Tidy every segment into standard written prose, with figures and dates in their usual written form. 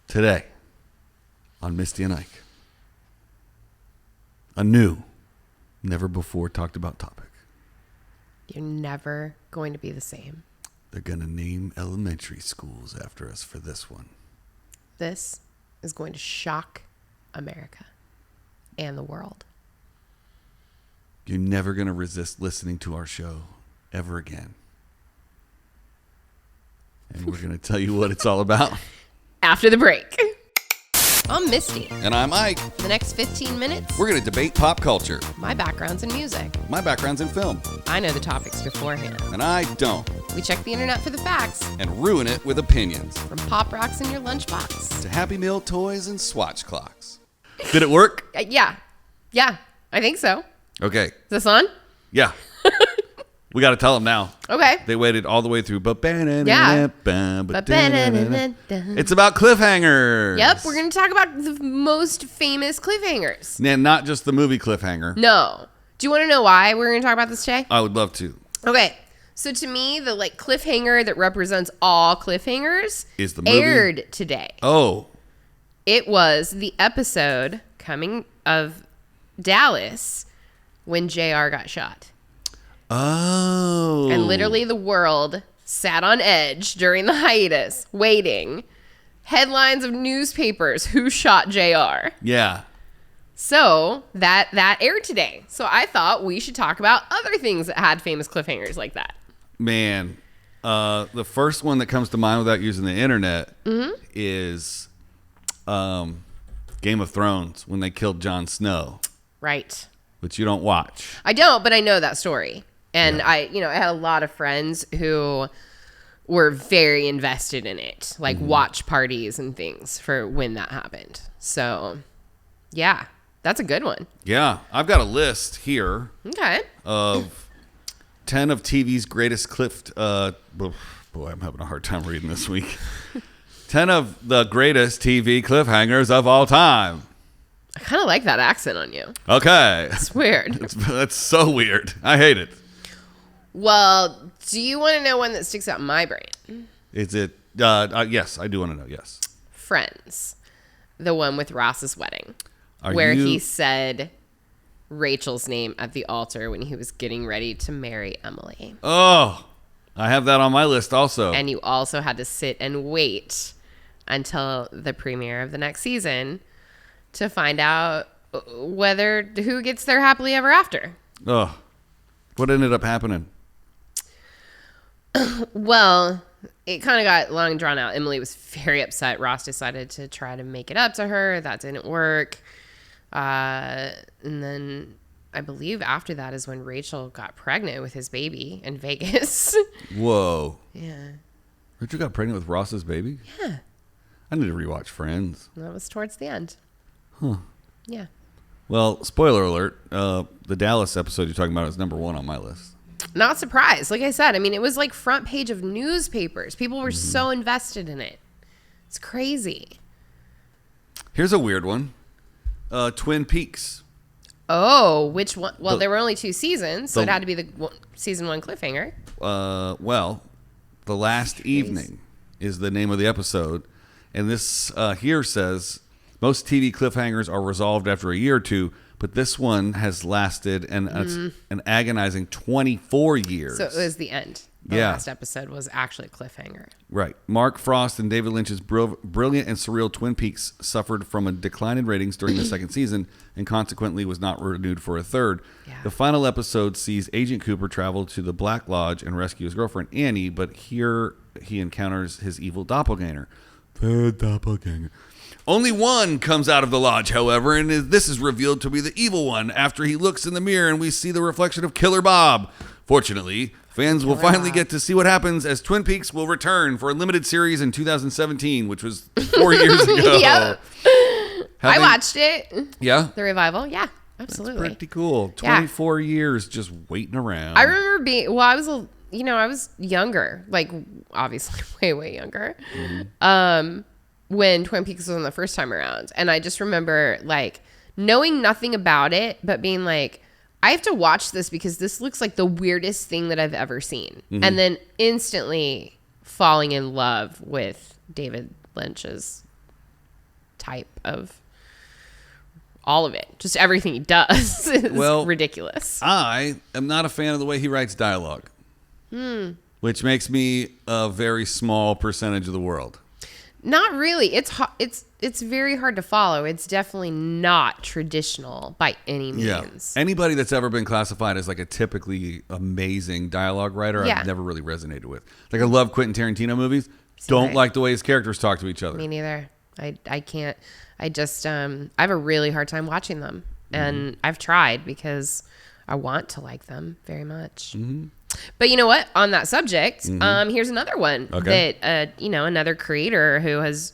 Today on Misty and Ike. A new, never before talked about topic. You're never going to be the same. They're going to name elementary schools after us for this one. This is going to shock America and the world. You're never going to resist listening to our show ever again. And we're going to tell you what it's all about. After the break. I'm Misty. And I'm Ike. For the next 15 minutes, We're going to debate pop culture. my background's in music. My background's in film. I know the topics beforehand. And I don't. We check the internet for the facts. And ruin it with opinions. From pop rocks in your lunchbox. To Happy Meal toys and swatch clocks. Did it work? Yeah, I think so. Okay. Is this on? Yeah. We got to tell them now. Okay. They waited all the way through. Yeah. It's about cliffhangers. Yep, we're going to talk about the most famous cliffhangers. And not just the movie Cliffhanger. No. Do you want to know why we're going to talk about this today? I would love to. Okay. So to me, the cliffhanger that represents all cliffhangers Is the movie? Aired today. Oh. It was the episode coming of Dallas when JR got shot. Oh. And literally the world sat on edge during the hiatus, waiting. Headlines of newspapers, who shot JR? Yeah. So that aired today. So I thought we should talk about other things that had famous cliffhangers like that. Man, the first one that comes to mind without using the internet is Game of Thrones when they killed Jon Snow. Right. Which you don't watch. I don't, but I know that story. And Yeah. I had a lot of friends who were very invested in it, like watch parties and things for when that happened. So, yeah, that's a good one. Yeah. I've got a list here Okay. of 10 of TV's greatest boy, I'm having a hard time reading this week. 10 of the greatest TV cliffhangers of all time. I kind of like that accent on you. Okay. It's weird. That's so weird. I hate it. Well, do you want to know one that sticks out in my brain? Is it? Yes, I do want to know. Yes. Friends. The one with Ross's wedding. Are where you- he said Rachel's name at the altar when he was getting ready to marry Emily. Oh, I have that on my list also. And you also had to sit and wait until the premiere of the next season to find out who gets their happily ever after. Oh, what ended up happening? Well, it kind of got long and drawn out. Emily was very upset. Ross decided to try to make it up to her. That didn't work. And then I believe after that is when Rachel got pregnant with his baby in Vegas. Whoa. Yeah. Rachel got pregnant with Ross's baby? Yeah. I need to rewatch Friends. That was towards the end. Huh. Yeah. Well, spoiler alert, the Dallas episode you're talking about is number 1 on my list. Not surprised. Like I said, I mean, it was like front page of newspapers. People were so invested in it. It's crazy. Here's a weird one. Twin Peaks. Oh, which one? Well, there were only 2 seasons, so the- it had to be the season 1 cliffhanger. Well, The Last Evening is the name of the episode. And this here says, most TV cliffhangers are resolved after a year or 2, but this one has lasted an agonizing 24 years. So it was the end. The last episode was actually a cliffhanger. Right. Mark Frost and David Lynch's brilliant and surreal Twin Peaks suffered from a decline in ratings during the second season and consequently was not renewed for a third. Yeah. The final episode sees Agent Cooper travel to the Black Lodge and rescue his girlfriend Annie, but here he encounters his evil doppelganger. The doppelganger. Only one comes out of the lodge, however, and this is revealed to be the evil one after he looks in the mirror and we see the reflection of Killer Bob. Fortunately, fans will finally get to see what happens as Twin Peaks will return for a limited series in 2017, which was 4 years ago. Yep. I watched it. Yeah? The revival. Yeah, absolutely. That's pretty cool. Yeah. 24 years just waiting around. I remember I was younger, like obviously way younger. When Twin Peaks was on the first time around. And I just remember like knowing nothing about it, but being like, I have to watch this because this looks like the weirdest thing that I've ever seen. Mm-hmm. And then instantly falling in love with David Lynch's type of all of it. Just everything he does is ridiculous. I am not a fan of the way he writes dialogue, which makes me a very small percentage of the world. Not really. It's very hard to follow. It's definitely not traditional by any means. Yeah. Anybody that's ever been classified as like a typically amazing dialogue writer, I've never really resonated with. Like I love Quentin Tarantino movies. Don't like the way his characters talk to each other. Me neither. I can't. I just I have a really hard time watching them, and I've tried because I want to like them very much. But you know what? On that subject, here's another one that another creator who has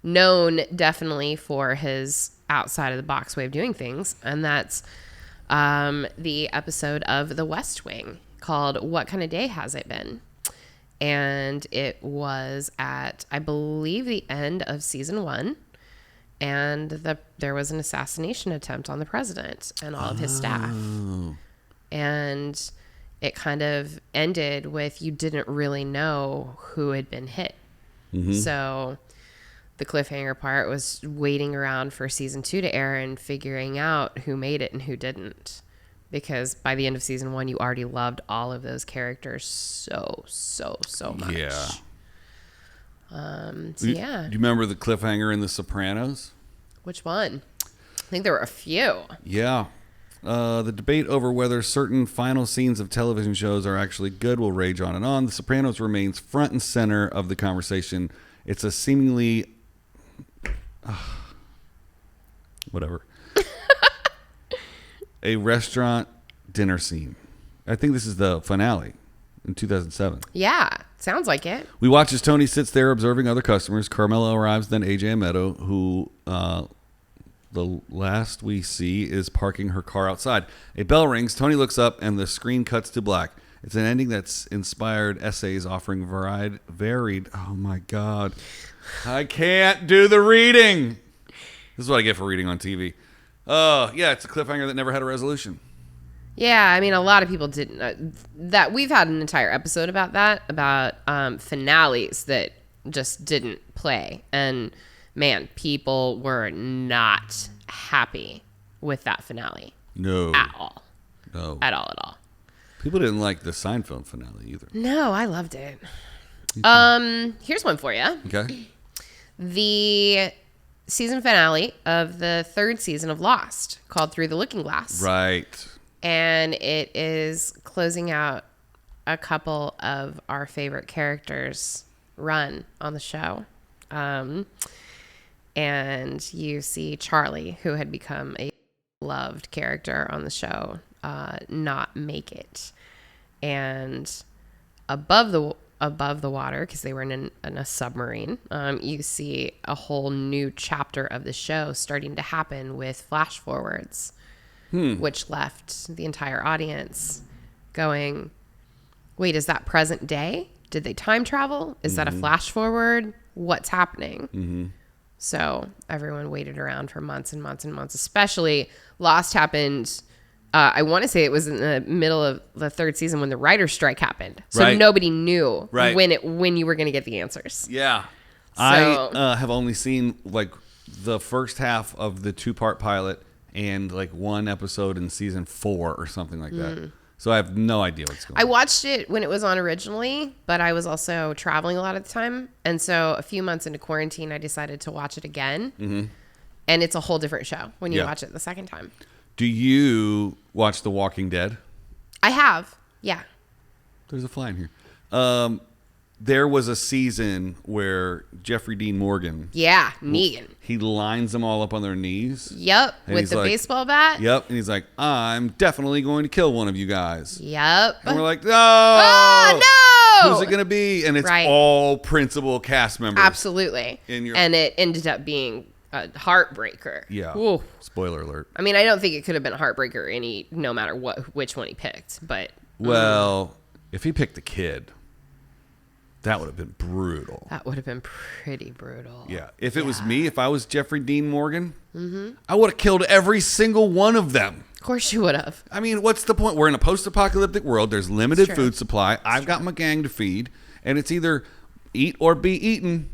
known definitely for his outside of the box way of doing things, and that's the episode of The West Wing called "What Kind of Day Has It Been?" And it was at, I believe, the end of season 1. And there was an assassination attempt on the president and all of his staff. And it kind of ended with you didn't really know who had been hit. So the cliffhanger part was waiting around for season 2 to air and figuring out who made it and who didn't. Because by the end of season 1, you already loved all of those characters so much. Yeah. Do you remember the cliffhanger in The Sopranos? Which one? I think there were a few. Yeah. The debate over whether certain final scenes of television shows are actually good will rage on and on. The Sopranos remains front and center of the conversation. It's a seemingly... whatever. A restaurant dinner scene. I think this is the finale in 2007. Yeah, sounds like it. We watch as Tony sits there observing other customers. Carmela arrives, then AJ and Meadow, who the last we see is parking her car outside. A bell rings. Tony looks up, and the screen cuts to black. It's an ending that's inspired essays offering varied. Oh my God, I can't do the reading. This is what I get for reading on TV. Yeah, it's a cliffhanger that never had a resolution. Yeah, I mean, a lot of people didn't. That we've had an entire episode about that, about finales that just didn't play. And man, people were not happy with that finale. No. At all. No. At all. People didn't like the Seinfeld finale either. No, I loved it. Here's one for you. Okay. The season finale of the 3rd season of Lost, called Through the Looking Glass. Right. And it is closing out a couple of our favorite characters' run on the show. And you see Charlie, who had become a loved character on the show, not make it. And above the water, because they were in a submarine, you see a whole new chapter of the show starting to happen with flash forwards, which left the entire audience going, wait, is that present day? Did they time travel? Is that a flash forward? What's happening? So everyone waited around for months and months and months, especially Lost happened. I want to say it was in the middle of the 3rd season when the writer's strike happened. So nobody knew when you were going to get the answers. Yeah. So, I have only seen like the first half of the 2-part pilot and like 1 episode in season 4 or something like that. So I have no idea what's going on. I watched it when it was on originally, but I was also traveling a lot of the time. And so a few months into quarantine, I decided to watch it again. And it's a whole different show when you watch it the second time. Do you watch The Walking Dead? I have, yeah. There's a fly in here. There was a season where Jeffrey Dean Morgan. Yeah, Negan. He lines them all up on their knees. Yep, with the baseball bat. Yep, and he's like, I'm definitely going to kill one of you guys. Yep. And we're like, no. Oh, no. Who's it going to be? And it's all principal cast members. Absolutely. And it ended up being a heartbreaker. Yeah. Ooh. Spoiler alert. I mean, I don't think it could have been a heartbreaker no matter which one he picked, but. Well, if he picked the kid. That would have been brutal. That would have been pretty brutal. Yeah. If it was me, if I was Jeffrey Dean Morgan, I would have killed every single one of them. Of course you would have. I mean, what's the point? We're in a post-apocalyptic world. There's limited food supply. I've got my gang to feed, and it's either eat or be eaten.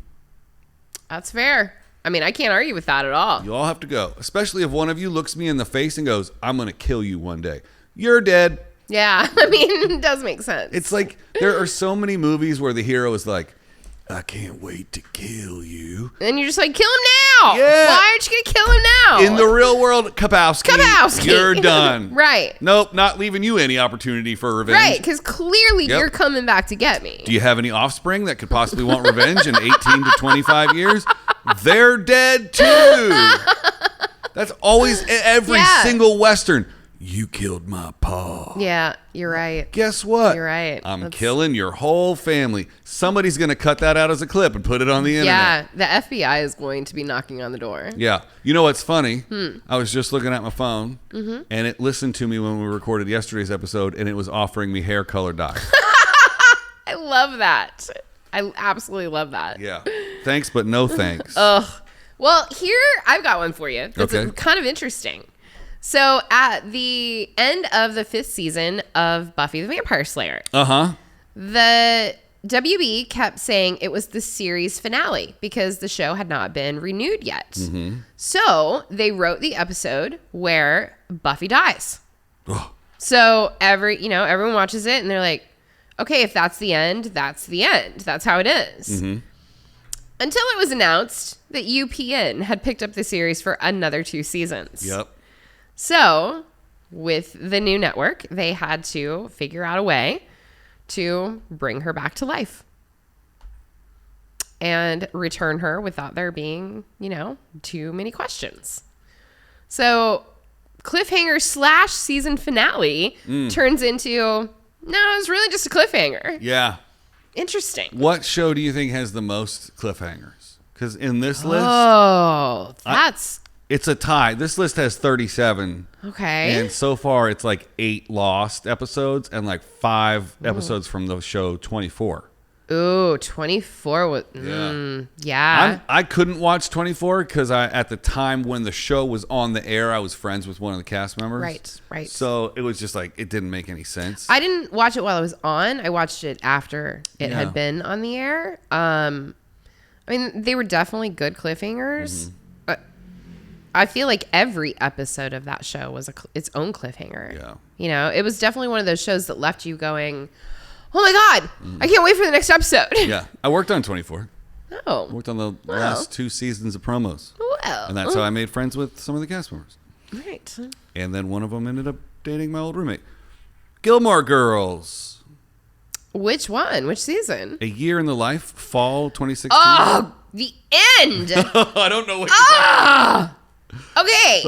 That's fair. I mean, I can't argue with that at all. You all have to go. Especially if one of you looks me in the face and goes, I'm going to kill you one day. You're dead. Yeah, I mean, it does make sense. It's like there are so many movies where the hero is like, I can't wait to kill you. And you're just like, kill him now. Yeah. Why aren't you going to kill him now? In the real world, Kapowski. You're done. Right. Nope, not leaving you any opportunity for revenge. Right, because clearly you're coming back to get me. Do you have any offspring that could possibly want revenge in 18 to 25 years? They're dead too. That's always every single Western. You killed my pa. Yeah, you're right. Guess what? You're right. I'm killing your whole family. Somebody's going to cut that out as a clip and put it on the internet. Yeah, the FBI is going to be knocking on the door. Yeah. You know what's funny? I was just looking at my phone, and it listened to me when we recorded yesterday's episode, and it was offering me hair color dye. I love that. I absolutely love that. Yeah. Thanks, but no thanks. Ugh. Well, here, I've got one for you. That's kind of interesting. So at the end of the 5th season of Buffy the Vampire Slayer, the WB kept saying it was the series finale because the show had not been renewed yet. So they wrote the episode where Buffy dies. So everyone watches it and they're like, okay, if that's the end, that's the end. That's how it is. Until it was announced that UPN had picked up the series for another 2 seasons. Yep. So, with the new network, they had to figure out a way to bring her back to life and return her without there being, too many questions. So, cliffhanger / season finale turns into, no, it's really just a cliffhanger. Yeah. Interesting. What show do you think has the most cliffhangers? Because in this list... Oh, it's a tie. This list has 37. Okay. And so far, it's like 8 lost episodes and like 5 episodes from the show 24. Ooh, 24 was... yeah. I couldn't watch 24 because at the time when the show was on the air, I was friends with one of the cast members. Right. So it was just like, it didn't make any sense. I didn't watch it while it was on. I watched it after it had been on the air. I mean, they were definitely good cliffhangers. I feel like every episode of that show was its own cliffhanger. Yeah. It was definitely one of those shows that left you going, oh my God, I can't wait for the next episode. Yeah. I worked on 24. Oh. I worked on the last 2 seasons of promos. Well. And that's how I made friends with some of the cast members. Right. And then one of them ended up dating my old roommate. Gilmore Girls. Which one? Which season? A Year in the Life, fall 2016. Oh, the end. I don't know what you're talking. Okay.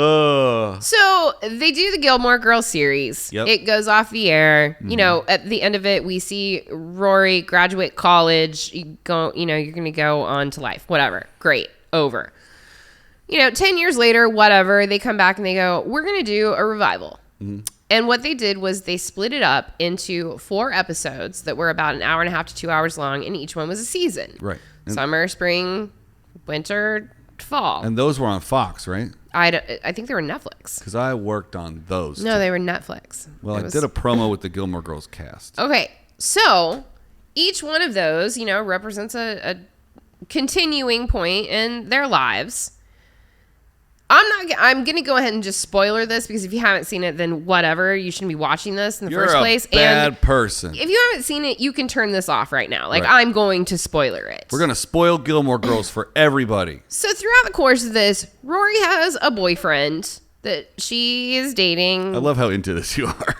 So they do the Gilmore Girls series. Yep. It goes off the air. At the end of it, we see Rory graduate college. You're going to go on to life. Whatever. Great. Over. 10 years later, whatever, they come back and they go, we're going to do a revival. And what they did was they split it up into 4 episodes that were about an hour and a half to 2 hours long, and each one was a season. Right. Summer, spring, winter, fall. And those were on Fox, right? I think they were Netflix. Because I worked on those. No, they were Netflix. Well, I did a promo with the Gilmore Girls cast. Okay, so each one of those, represents a continuing point in their lives. I'm going to go ahead and just spoiler this because if you haven't seen it, then whatever. You shouldn't be watching this in the first place. You're a bad person. If you haven't seen it, you can turn this off right now. I'm going to spoiler it. We're going to spoil Gilmore Girls for everybody. So throughout the course of this, Rory has a boyfriend that she is dating. I love how into this you are.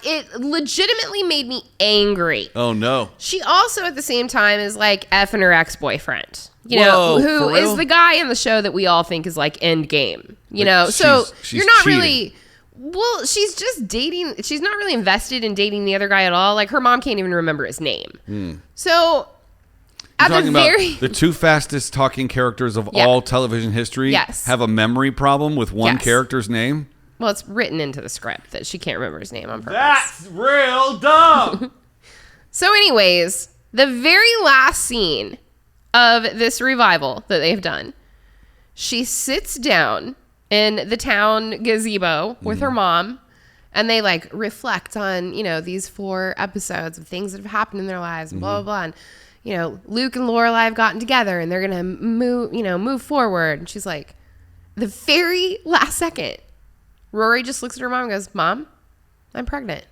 It legitimately made me angry. Oh, no. She also, at the same time, is like effing her ex-boyfriend. Who is the guy in the show that we all think is like end game. So she's you're not cheating. really. Well, she's just dating. She's not really invested in dating the other guy at all. Like her mom can't even remember his name. So at the very the 2 fastest talking characters of all television history have a memory problem with one character's name. Well, it's written into the script that she can't remember his name on purpose. That's real dumb. So anyways, the very last scene of this revival that they've done, she sits down in the town gazebo with her mom, and they reflect on, these 4 episodes of things that have happened in their lives, and blah, blah, blah. And, Luke and Lorelai have gotten together and they're going to move forward. And she's like, the very last second, Rory just looks at her mom and goes, Mom, I'm pregnant.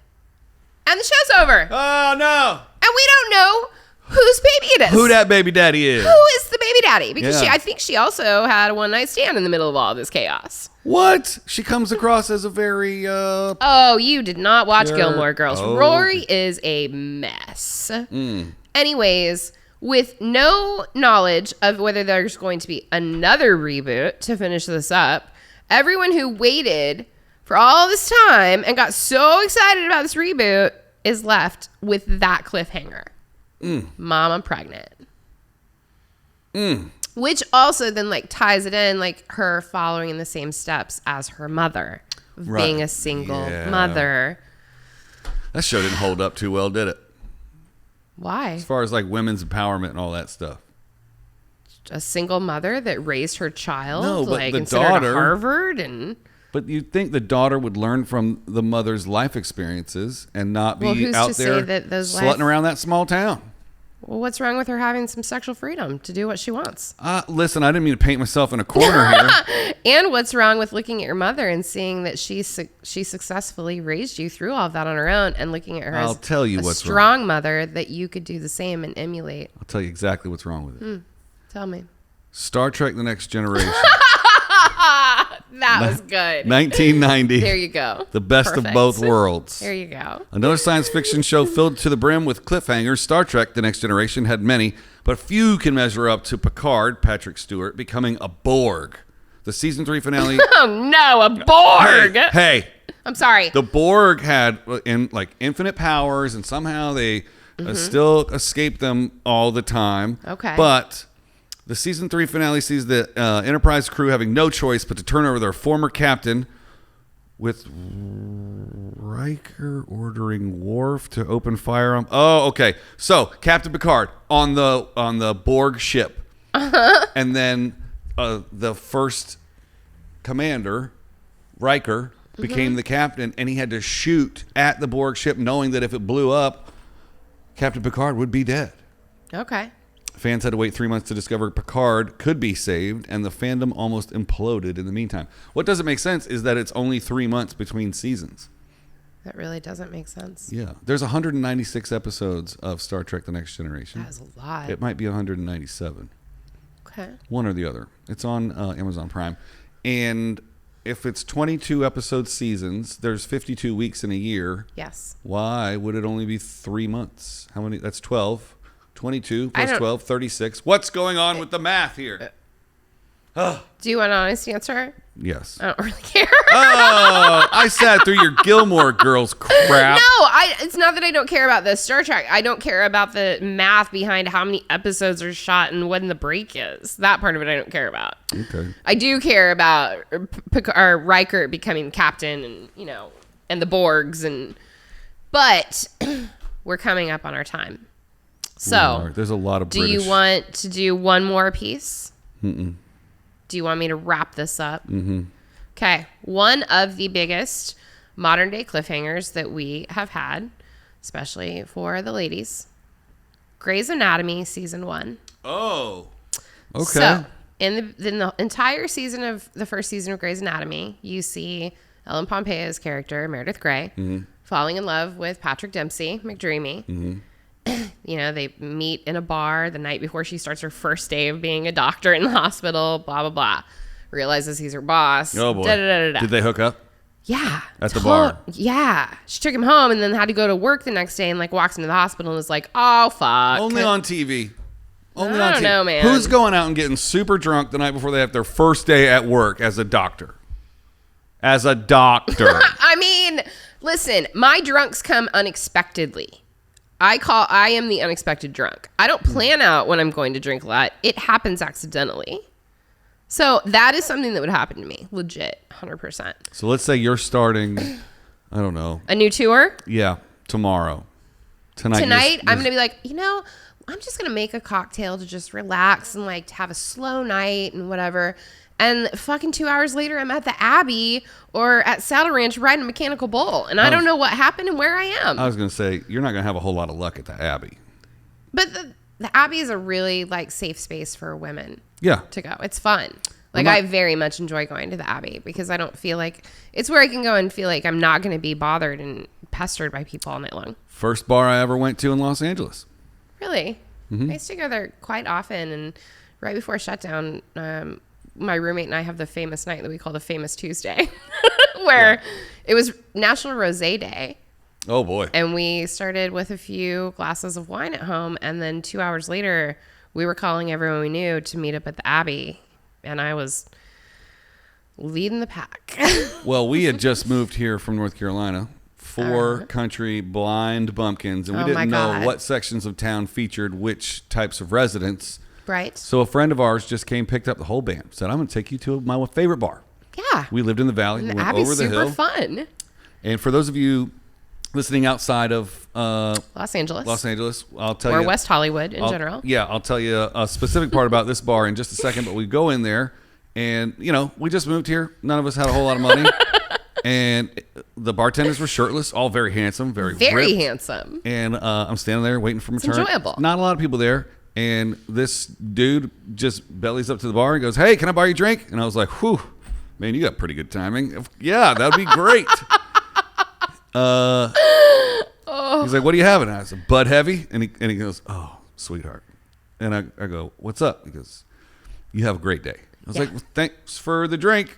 And the show's over. Oh, no. And we don't know whose baby it is. Who that baby daddy is. Who is the baby daddy? Because I think she also had a one-night stand in the middle of all this chaos. What? She comes across as a very... Oh, you did not watch Gilmore Girls. Oh. Rory is a mess. Anyways, with no knowledge of whether there's going to be another reboot to finish this up, everyone who waited for all this time and got so excited about this reboot is left with that cliffhanger. Mom, I'm pregnant. Which also then ties it in, her following in the same steps as her mother, being a single mother. That show didn't hold up too well, did it? Why? As far as women's empowerment and all that stuff. A single mother that raised her child, No, but the and sent her to Harvard, and. But you'd think the daughter would learn from the mother's life experiences and not be out there slutting around that small town. Well, what's wrong with her having some sexual freedom to do what she wants? Listen, I didn't mean to paint myself in a corner here. And what's wrong with looking at your mother and seeing that she successfully raised you through all of that on her own, and looking at her as a strong mother that you could do the same and emulate? I'll tell you exactly what's wrong with it. Tell me. Star Trek: The Next Generation. That was good. 1990. There you go. The best of both worlds. There you go. Another science fiction show filled to the brim with cliffhangers. Star Trek: The Next Generation had many, but few can measure up to Picard, Patrick Stewart, becoming a Borg. The season 3 finale. Oh no, a Borg! Hey. I'm sorry. The Borg had infinite powers, and somehow they still escape them all the time. Okay. But the season 3 finale sees the Enterprise crew having no choice but to turn over their former captain, with Riker ordering Worf to open fire on. Oh, okay. So Captain Picard on the Borg ship, and then the first commander, Riker, became the captain, and he had to shoot at the Borg ship, knowing that if it blew up, Captain Picard would be dead. Okay. Fans had to wait 3 months to discover Picard could be saved, and the fandom almost imploded in the meantime. What doesn't make sense is that it's only 3 months between seasons. That really doesn't make sense. Yeah. There's 196 episodes of Star Trek: The Next Generation. That is a lot. It might be 197. Okay. One or the other. It's on Amazon Prime. And if it's 22 episode seasons, there's 52 weeks in a year. Yes. Why would it only be 3 months? How many? That's 12. 22 plus 12, 36. What's going on with the math here? Do you want an honest answer? Yes. I don't really care. Oh, I sat through your Gilmore Girls crap. No, it's not that I don't care about the Star Trek. I don't care about the math behind how many episodes are shot and when the break is. That part of it I don't care about. Okay. I do care about Riker becoming captain, and and the Borgs, but we're coming up on our time. So there's a lot of Do you want to do one more piece? Mm-mm. Do you want me to wrap this up? Mm-hmm. Okay. One of the biggest modern day cliffhangers that we have had, especially for the ladies, Grey's Anatomy season 1. Oh. Okay. So in the entire season of the first season of Grey's Anatomy, you see Ellen Pompeo's character, Meredith Grey, falling in love with Patrick Dempsey, McDreamy. Mm-hmm. They meet in a bar the night before she starts her first day of being a doctor in the hospital, blah, blah, blah. Realizes he's her boss. Oh, boy. Da-da-da-da-da. Did they hook up? Yeah. At the bar? Yeah. She took him home and then had to go to work the next day and walks into the hospital and was like, oh, fuck. Only on TV. Only I don't know, man. Who's going out and getting super drunk the night before they have their first day at work as a doctor? As a doctor. I mean, listen, my drunks come unexpectedly. I am the unexpected drunk. I don't plan out when I'm going to drink a lot. It happens accidentally. So that is something that would happen to me. Legit. 100%. So let's say you're starting, I don't know. A new tour? Yeah. Tomorrow. Tonight I'm going to be like, I'm just going to make a cocktail to just relax and to have a slow night and whatever. And fucking 2 hours later, I'm at the Abbey or at Saddle Ranch riding a mechanical bull. And I don't know what happened and where I am. I was going to say, you're not going to have a whole lot of luck at the Abbey. But the Abbey is a really like safe space for women Yeah. to go. It's fun. Like I very much enjoy going to the Abbey because I don't feel like it's where I can go and feel like I'm not going to be bothered and pestered by people all night long. First bar I ever went to in Los Angeles. Really? I used to go there quite often, and right before shutdown, my roommate and I have the famous night that we call the Famous Tuesday, where it was National Rosé Day. Oh boy. And we started with a few glasses of wine at home, and then 2 hours later, we were calling everyone we knew to meet up at the Abbey, and I was leading the pack. Well, we had just moved here from North Carolina. 4 country blind bumpkins, and we didn't know what sections of town featured which types of residents. Right. So a friend of ours just came, picked up the whole band, said, I'm going to take you to my favorite bar. Yeah. We lived in the valley. We went Abbey's over the hill. super fun. And for those of you listening outside of Los Angeles, I'll tell you. Or West Hollywood in general. Yeah, I'll tell you a specific part about this bar in just a second, but we go in there, and, we just moved here. None of us had a whole lot of money. And the bartenders were shirtless, all very handsome, very ripped. Handsome. And I'm standing there waiting for my turn. Enjoyable. Not a lot of people there. And this dude just bellies up to the bar and goes, "Hey, can I buy you a drink?" And I was like, "Whew, man, you got pretty good timing. Yeah, that'd be great." He's like, "What do you have?" And I said, "Bud Heavy." And he goes, "Oh, sweetheart." And I go, "What's up?" He goes, "You have a great day." I was like, well, "Thanks for the drink."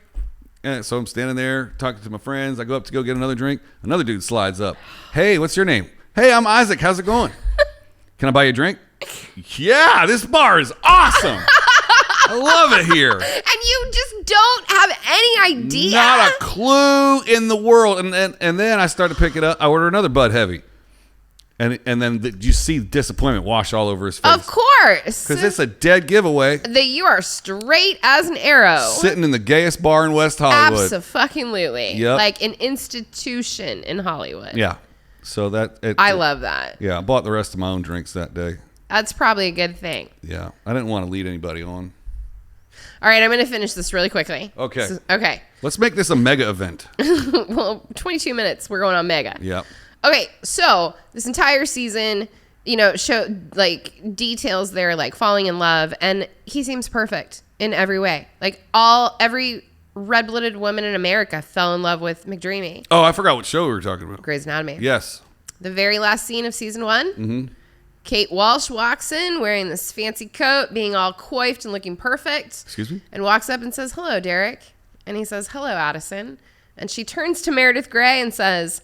And so I'm standing there talking to my friends. I go up to go get another drink. Another dude slides up. "Hey, what's your name?" "Hey, I'm Isaac. How's it going?" "Can I buy you a drink?" "Yeah, this bar is awesome. I love it here." And you just don't have any idea. Not a clue in the world. And then I start to pick it up. I order another Bud Heavy. And then you see disappointment wash all over his face. Of course. Because it's a dead giveaway. That you are straight as an arrow. Sitting in the gayest bar in West Hollywood. Abso-fucking-lutely. Yep. Like an institution in Hollywood. Yeah. So I love that. Yeah, I bought the rest of my own drinks that day. That's probably a good thing. Yeah. I didn't want to lead anybody on. All right, I'm going to finish this really quickly. Okay. Okay. Let's make this a mega event. Well, 22 minutes. We're going on mega. Yep. Okay, so this entire season, show like details they're like falling in love, and he seems perfect in every way. Like every red-blooded woman in America fell in love with McDreamy. Oh, I forgot what show we were talking about. Grey's Anatomy. Yes. The very last scene of season 1. Kate Walsh walks in wearing this fancy coat, being all coiffed and looking perfect. Excuse me? And walks up and says, "Hello, Derek." And he says, "Hello, Addison." And she turns to Meredith Grey and says,